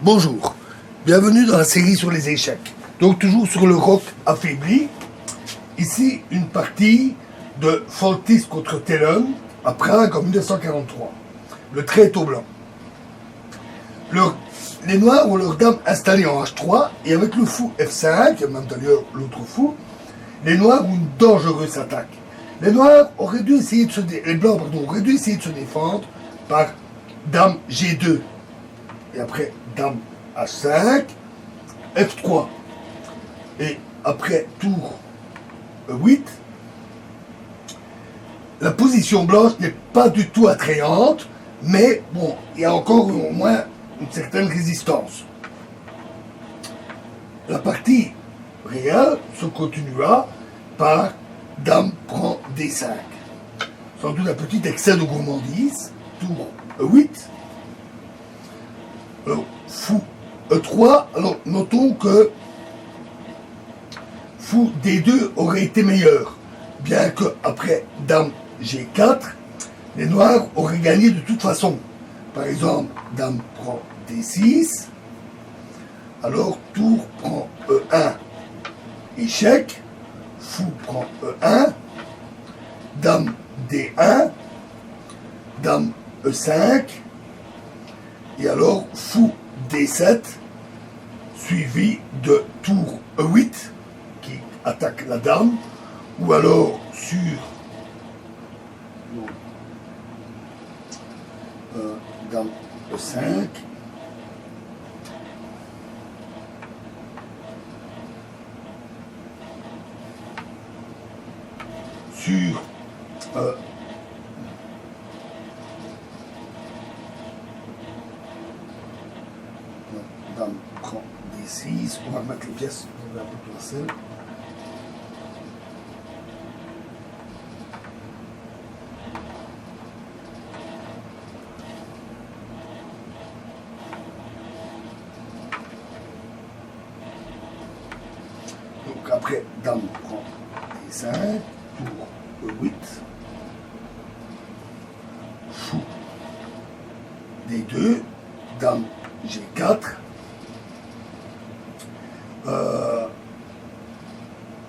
Bonjour, bienvenue dans la série sur les échecs. Donc toujours sur le roc affaibli. Ici une partie de Foltys contre Tellon à Prague en 1943. Le trait est au blanc. Les noirs ont leur dame installée en H3 et avec le fou F5, même d'ailleurs l'autre fou, les noirs ont une dangereuse attaque. Les noirs auraient dû essayer de se les blancs auraient dû essayer de se défendre par dame G2 et après dame H5, F3 et après tour E8. La position blanche n'est pas du tout attrayante, mais bon, il y a encore au moins une certaine résistance. La partie réelle se continua par dame prend D5. Sans doute un petit excès de gourmandise, tour E8. Alors, fou E3, alors notons que fou D2 aurait été meilleur, bien que après dame G4, les noirs auraient gagné de toute façon. Par exemple, dame prend D6, alors tour prend E1, échec, fou prend E1, dame D1, dame E5, et alors fou D7, suivi de tour E8, qui attaque la dame, ou alors sur dame E5, sur dame prend D6, on va mettre les pièces, on va un peu placer. Donc après, dame prend D5, tour E8, fou D2, dame G4,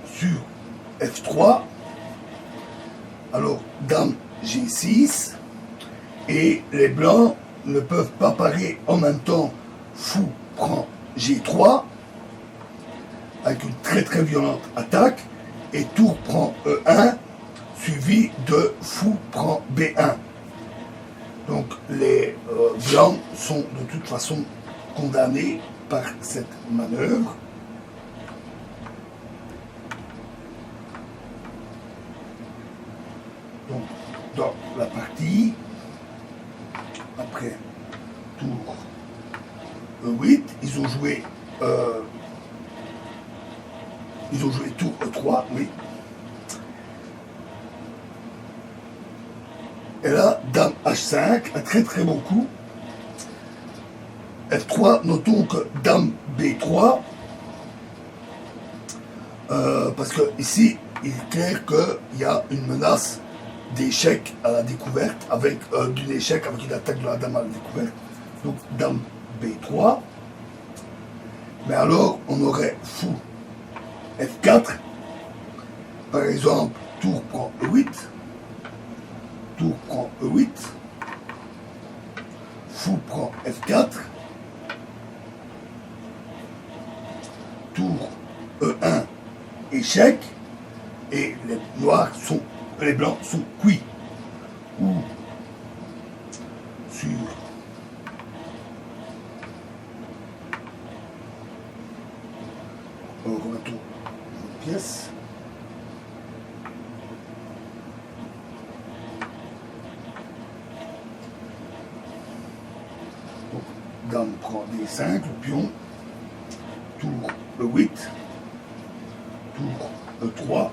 sur F3, alors dame G6, et les blancs ne peuvent pas parer en même temps fou prend G3, avec une très très violente attaque, et tour prend E1, suivi de fou prend B1. Donc les blancs sont de toute façon condamnés par cette manœuvre. Donc dans la partie, après tour E8, ils ont joué tour E3, oui. Et là, dame H5, un très très bon coup. F3, notons que dame B3, parce que ici, il est clair qu'il y a une menace d'échec à la découverte, avec d'une échec avec une attaque de la dame à la découverte. Donc dame B3. Mais alors, on aurait fou F4, par exemple, tour prend E8, tour prend E8, fou prend F4, tour E1, échec, et les blancs sont cuits. Ou sur remettons une pièce. Donc, dame prend D5, le pion, tour E8, tour E3,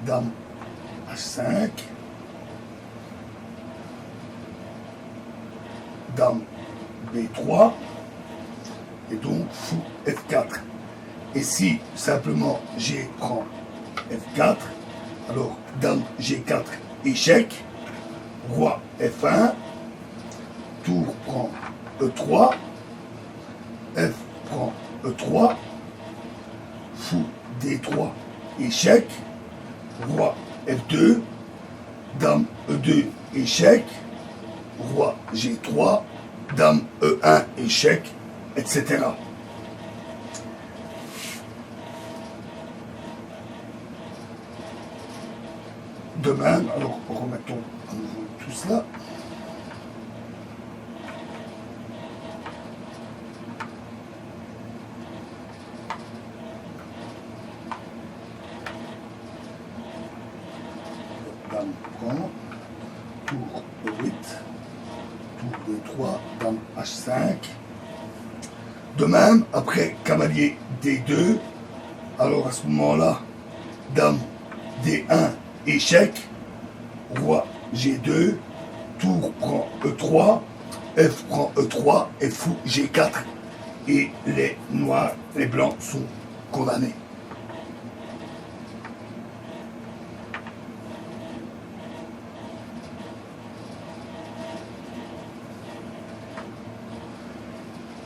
dame H5, dame B3, et donc fou F4. Et si simplement G prend F4, alors dame G4 échec, roi F1, tour prend E3, F prend E3, fou D3, échec, roi F2, dame E2, échec, roi G3, dame E1, échec, etc. De même, alors remettons à nouveau tout cela. Dame prend, tour E8, tour D3, dame H5. De même, après cavalier D2, alors à ce moment-là, dame D1, échec, roi G2, tour prend E3, F prend E3 et fou G4. Et les noirs, les blancs sont condamnés.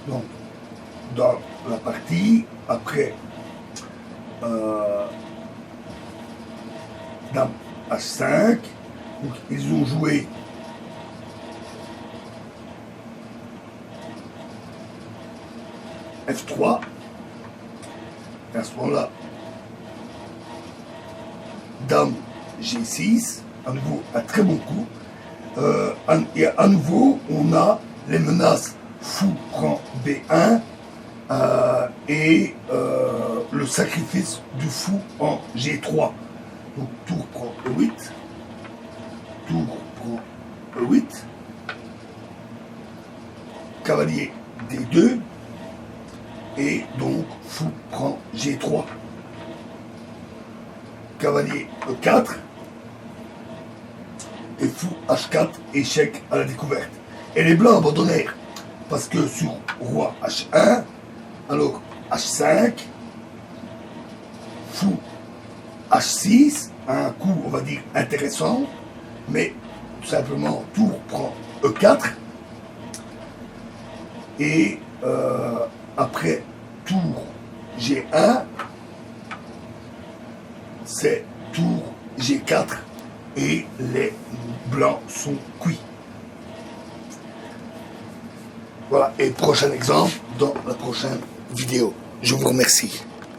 Donc, dans la partie, après dame H5, donc ils ont joué F3, et à ce moment-là, dame G6, à nouveau un très bon coup, et à nouveau on a les menaces fou prend B1 et le sacrifice du fou en G3. Donc tour prend E8, tour prend E8, cavalier D2, et donc fou prend G3, cavalier E4, et fou H4, échec à la découverte. Et les blancs abandonnèrent, parce que sur roi H1, alors H5, fou H6, un coup, on va dire, intéressant, mais tout simplement, tour prend E4, et après tour G1, c'est tour G4, et les blancs sont cuits. Voilà, et prochain exemple dans la prochaine vidéo. Je vous remercie.